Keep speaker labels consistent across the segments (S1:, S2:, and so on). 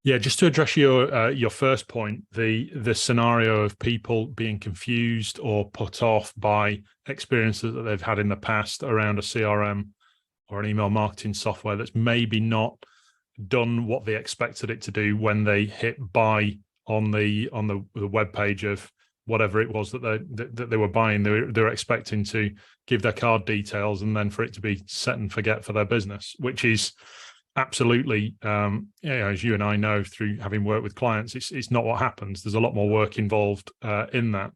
S1: Yeah, just to address your first point, the scenario of people being confused or put off by experiences that they've had in the past around a CRM or an email marketing software that's maybe not done what they expected it to do when they hit buy on the web page of whatever it was that they were buying. They were expecting to give their card details and then for it to be set and forget for their business, which is absolutely, as you and I know through having worked with clients, it's not what happens. There's a lot more work involved in that.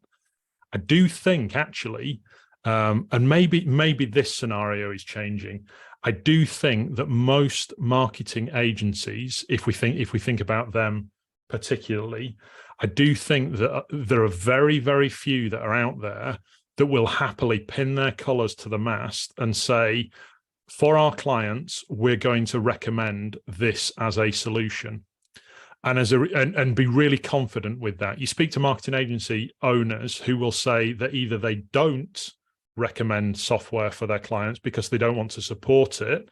S1: I do think actually, and maybe this scenario is changing. I do think that most marketing agencies, if we think about them particularly, I do think that there are very, very few that are out there that will happily pin their colours to the mast and say, for our clients, we're going to recommend this as a solution, and be really confident with that. You speak to marketing agency owners who will say that either they don't recommend software for their clients because they don't want to support it,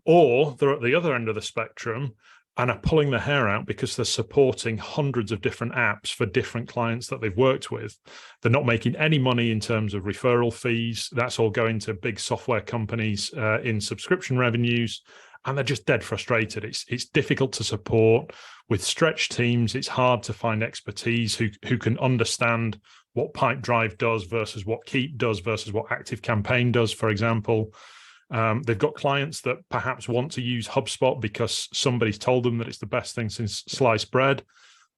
S1: or they're at the other end of the spectrum and are pulling their hair out because they're supporting hundreds of different apps for different clients that they've worked with. They're not making any money in terms of referral fees. That's all going to big software companies in subscription revenues, and they're just dead frustrated. It's difficult to support with stretched teams. It's hard to find expertise who can understand what Pipedrive does versus what Keep does versus what Active Campaign does, for example. They've got clients that perhaps want to use HubSpot because somebody's told them that it's the best thing since sliced bread,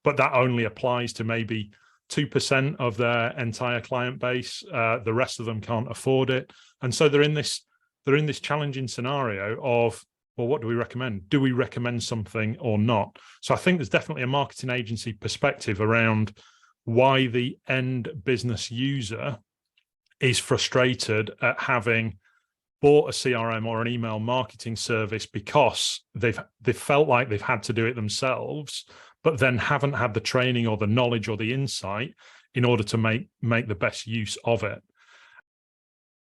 S1: but that only applies to maybe 2% of their entire client base. The rest of them can't afford it. And so they're in this challenging scenario of, well, what do we recommend? Do we recommend something or not? So I think there's definitely a marketing agency perspective around why the end business user is frustrated at having bought a CRM or an email marketing service because they've felt like they've had to do it themselves, but then haven't had the training or the knowledge or the insight in order to make the best use of it.